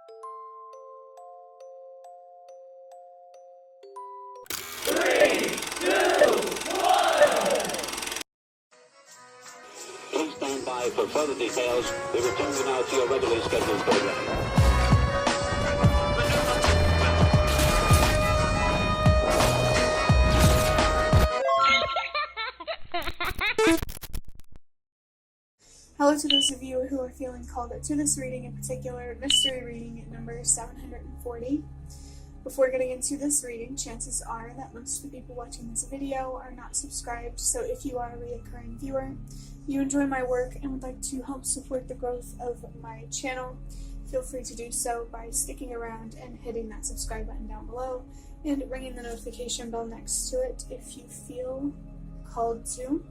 Please stand by for further details. We return you now to your regularly scheduled program. Hello to those of you who are feeling called to this reading, in particular, mystery reading number 740. Before getting into this reading, chances are that most of the people watching this video are not subscribed, so if you are a recurring viewer, you enjoy my work and would like to help support the growth of my channel, feel free to do so by sticking around and hitting that subscribe button down below and ringing the notification bell next to it if you feel called to.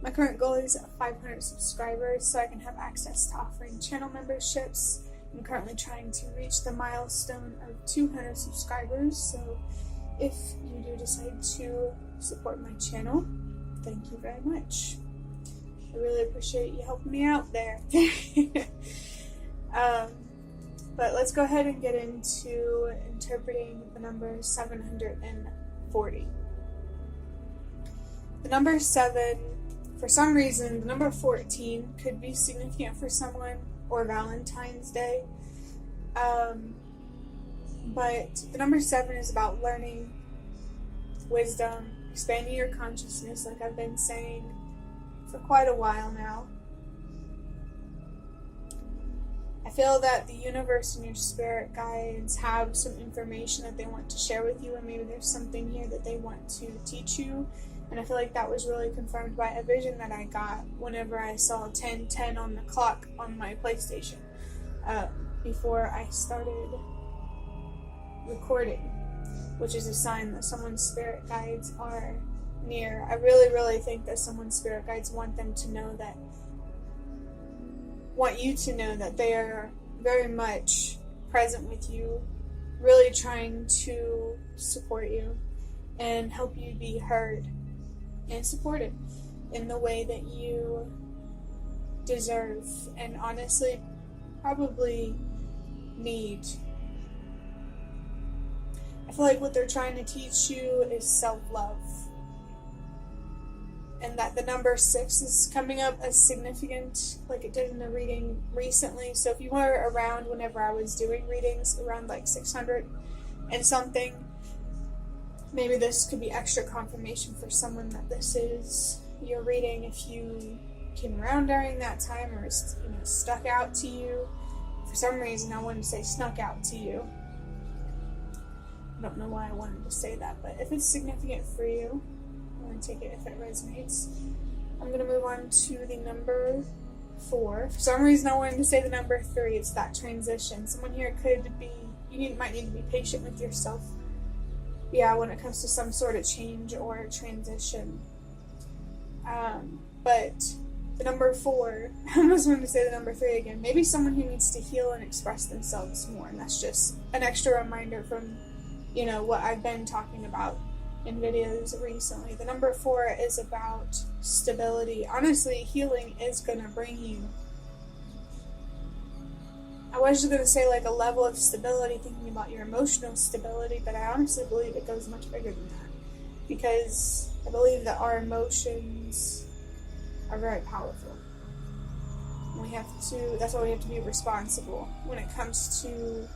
My current goal is 500 subscribers so I can have access to offering channel memberships. I'm currently trying to reach the milestone of 200 subscribers, so if you do decide to support my channel, thank you very much. I really appreciate you helping me out there. But let's go ahead and get into interpreting the number 740. The number 7, for some reason, the number 14 could be significant for someone, or Valentine's Day. But the number 7 is about learning, wisdom, expanding your consciousness, like I've been saying for quite a while now. I feel that the universe and your spirit guides have some information that they want to share with you, and maybe there's something here that they want to teach you. And I feel like that was really confirmed by a vision that I got whenever I saw 10:10 on the clock on my PlayStation before I started recording, which is a sign that someone's spirit guides are near. I really think that someone's spirit guides want you to know that they are very much present with you, really trying to support you and help you be heard and supported in the way that you deserve and honestly probably need. I feel like what they're trying to teach you is self-love, and that the number 6 is coming up as significant, like it did in the reading recently. So if you were around whenever I was doing readings around like 600 and something, maybe this could be extra confirmation for someone that this is your reading if you came around during that time, or stuck out to you. For some reason I wanted to say snuck out to you. I don't know why I wanted to say that, but if it's significant for you, I'm going to take it if it resonates. I'm going to move on to the number 4. For some reason I wanted to say the number 3. It's that transition. Someone here could be, might need to be patient with yourself. Yeah, when it comes to some sort of change or transition. But the number 4, I almost wanted to say the number 3 again. Maybe someone who needs to heal and express themselves more, and that's just an extra reminder from, what I've been talking about in videos recently. The number 4 is about stability. Honestly, healing is going to bring you, I was just going to say like a level of stability, thinking about your emotional stability, but I honestly believe it goes much bigger than that, because I believe that our emotions are very powerful. That's why we have to be responsible when it comes to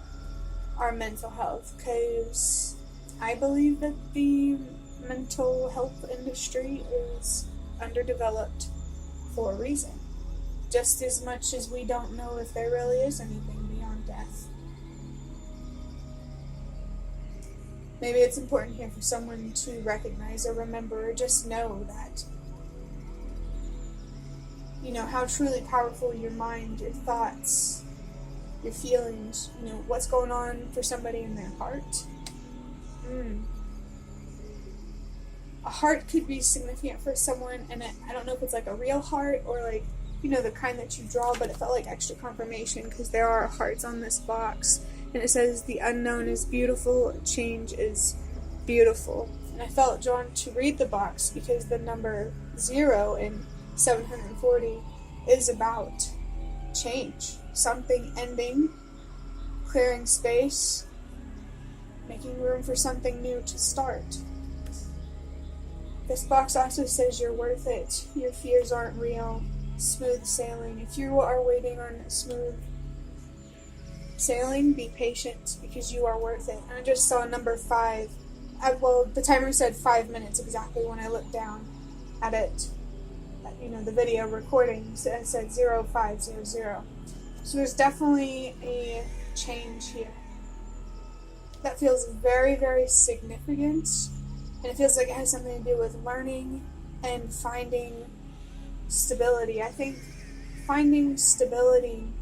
our mental health, because I believe that the mental health industry is underdeveloped for a reason. Just as much as we don't know if there really is anything beyond death. Maybe it's important here for someone to recognize or remember or just know that, how truly powerful your mind, your thoughts, your feelings, what's going on for somebody in their heart. A heart could be significant for someone, and I don't know if it's like a real heart or like, the kind that you draw, but it felt like extra confirmation because there are hearts on this box, and it says the unknown is beautiful, change is beautiful. And I felt drawn to read the box because the number 0 in 740 is about change, something ending clearing space, making room for something new to start. This box also says you're worth it. Your fears aren't real. Smooth sailing. If you are waiting on smooth sailing, be patient because you are worth it. And I just saw number 5. Well, the timer said 5 minutes exactly when I looked down at it. The video recording said 0500. So there's definitely a change here. That feels very, very significant. And it feels like it has something to do with learning and finding stability. I think finding stability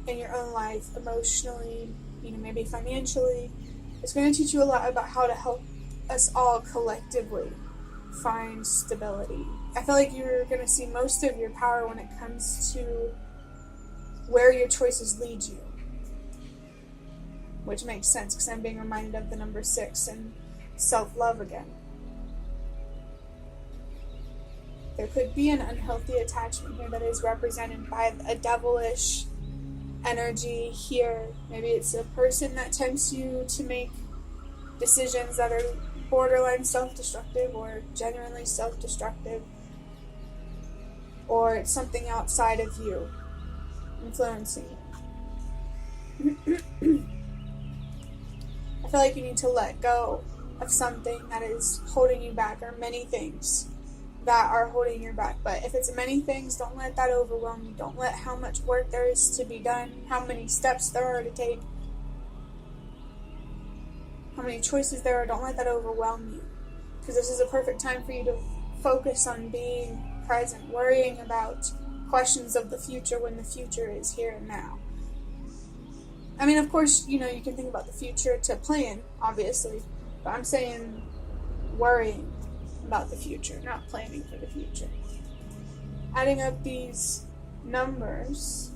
in your own life, emotionally, maybe financially, is going to teach you a lot about how to help us all collectively find stability. I feel like you're going to see most of your power when it comes to where your choices lead you. Which makes sense because I'm being reminded of the number 6 and self-love again. There could be an unhealthy attachment here that is represented by a devilish energy here. Maybe it's a person that tempts you to make decisions that are borderline self-destructive or genuinely self-destructive. Or it's something outside of you influencing you. I feel like you need to let go of something that is holding you back, or many things that are holding you back. But if it's many things, don't let that overwhelm you. Don't let how much work there is to be done, how many steps there are to take, how many choices there are, don't let that overwhelm you. Because this is a perfect time for you to focus on being present, worrying about questions of the future when the future is here and now. I mean, of course, you can think about the future to plan, obviously, but I'm saying worrying about the future, not planning for the future. Adding up these numbers,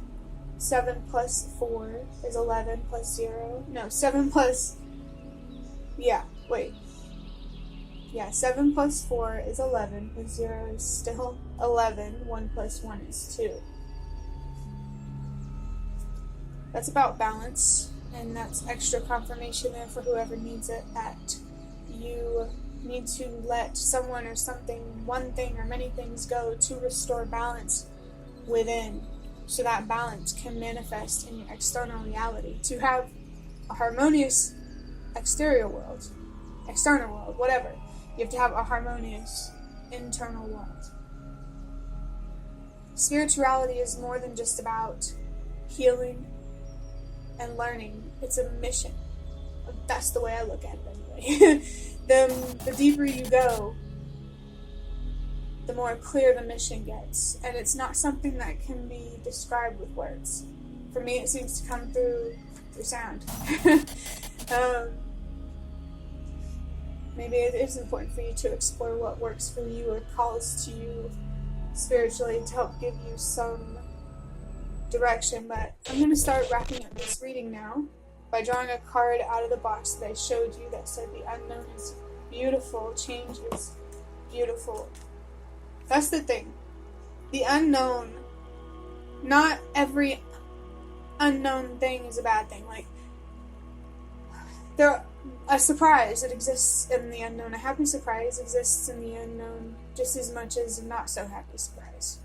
7 plus 4 is 11 plus 0. No, 7 plus... 7 plus 4 is 11, plus 0 is still 11, 1 plus 1 is 2. That's about balance, and that's extra confirmation there for whoever needs it, that you need to let someone or something, one thing or many things go to restore balance within, so that balance can manifest in your external reality. To have a harmonious external world, whatever, you have to have a harmonious internal world. Spirituality is more than just about healing and learning. It's a mission. That's the way I look at it anyway. The deeper you go, the more clear the mission gets. And it's not something that can be described with words. For me, it seems to come through sound. Maybe it is important for you to explore what works for you or calls to you spiritually to help give you some direction. But I'm going to start wrapping up this reading now by drawing a card out of the box that I showed you that said the unknown is beautiful, change is beautiful. That's the thing. The unknown, not every unknown thing is a bad thing. Like, a surprise that exists in the unknown, a happy surprise exists in the unknown just as much as a not so happy surprise.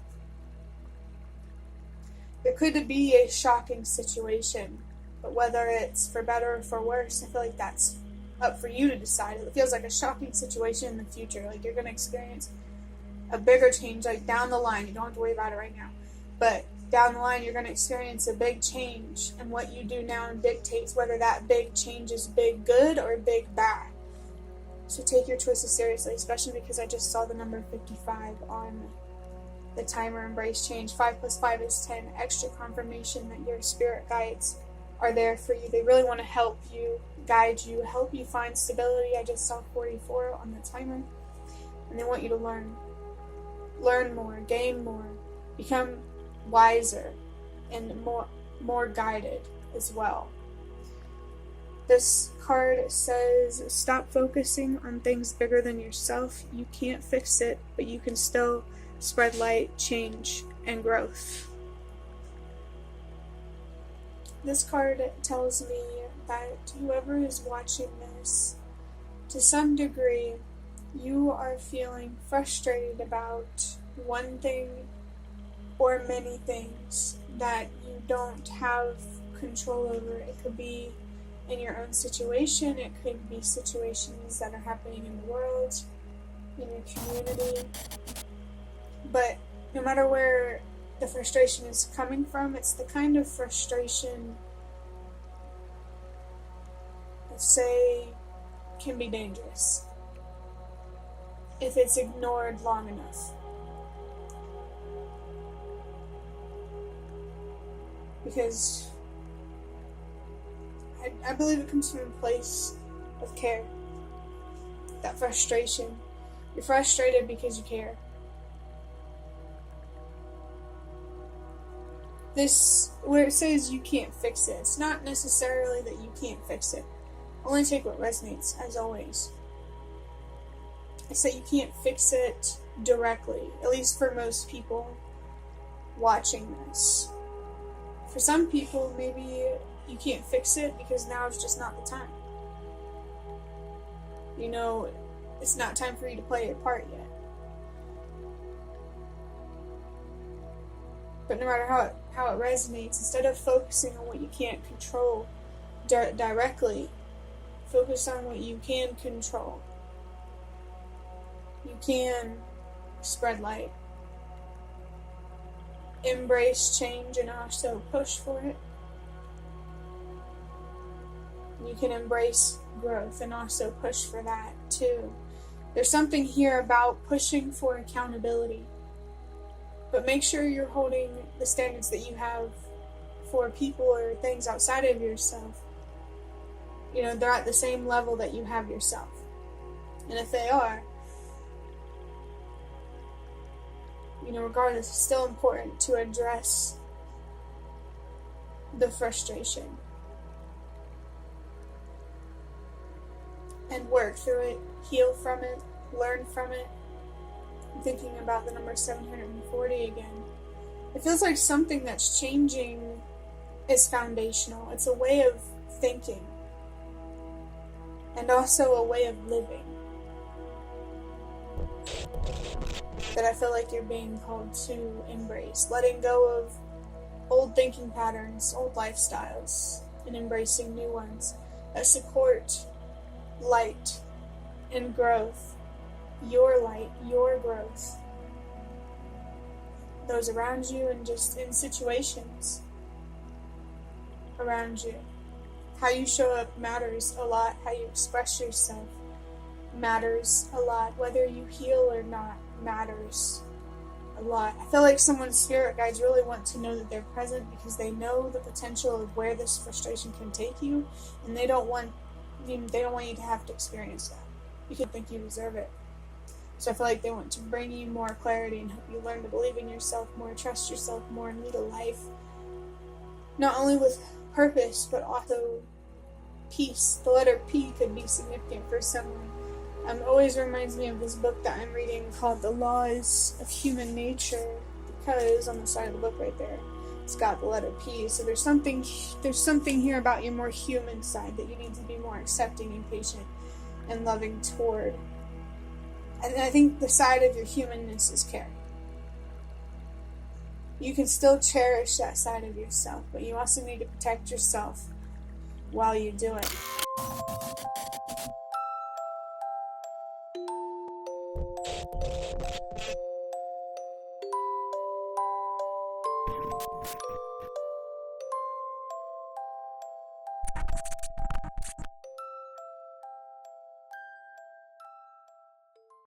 There could be a shocking situation, but whether it's for better or for worse, I feel like that's up for you to decide. It feels like a shocking situation in the future, like you're going to experience a bigger change, like down the line. You don't have to worry about it right now, but down the line you're going to experience a big change, and what you do now dictates whether that big change is big good or big bad. So take your choices seriously, especially because I just saw the number 55 on the timer. Embrace change. 5 plus 5 is 10. Extra confirmation that your spirit guides are there for you. They really want to help you, guide you, help you find stability. I just saw 44 on the timer, and they want you to learn more, gain more, become wiser, and more guided as well. This card says, stop focusing on things bigger than yourself. You can't fix it, but you can still spread light, change, and growth. this card tells me that whoever is watching this, to some degree, you are feeling frustrated about one thing or many things that you don't have control over. It could be in your own situation, it could be situations that are happening in the world, in your community. But no matter where the frustration is coming from, it's the kind of frustration that, say, can be dangerous if it's ignored long enough. Because I believe it comes from a place of care. That frustration. You're frustrated because you care. This, where it says you can't fix it, it's not necessarily that you can't fix it. Only take what resonates, as always. It's that you can't fix it directly, at least for most people watching this. For some people, maybe you can't fix it because now is just not the time. You know, it's not time for you to play your part yet. But no matter how it resonates, instead of focusing on what you can't control directly, focus on what you can control. You can spread light, embrace change, and also push for it. You can embrace growth and also push for that too. There's something here about pushing for accountability, but make sure you're holding the standards that you have for people or things outside of yourself. You know, they're at the same level that you have yourself. And if they are, you know, regardless, it's still important to address the frustration and work through it, heal from it, learn from it. I'm thinking about the number 740 again. It feels like something that's changing is foundational. It's a way of thinking and also a way of living that I feel like you're being called to embrace. Letting go of old thinking patterns, old lifestyles, and embracing new ones that support light and growth. Your light, your growth. Those around you and just in situations around you. How you show up matters a lot. How you express yourself matters a lot. Whether you heal or not matters a lot. I feel like someone's spirit guides really want to know that they're present because they know the potential of where this frustration can take you, and they don't want you to have to experience that. You could think you deserve it. So I feel like they want to bring you more clarity and help you learn to believe in yourself more, trust yourself more, and lead a life not only with purpose but also peace. The letter P could be significant for someone. Always reminds me of this book that I'm reading called The Laws of Human Nature, because on the side of the book right there, it's got the letter P. So there's something here about your more human side that you need to be more accepting and patient and loving toward. And I think the side of your humanness is care. You can still cherish that side of yourself, but you also need to protect yourself while you do it.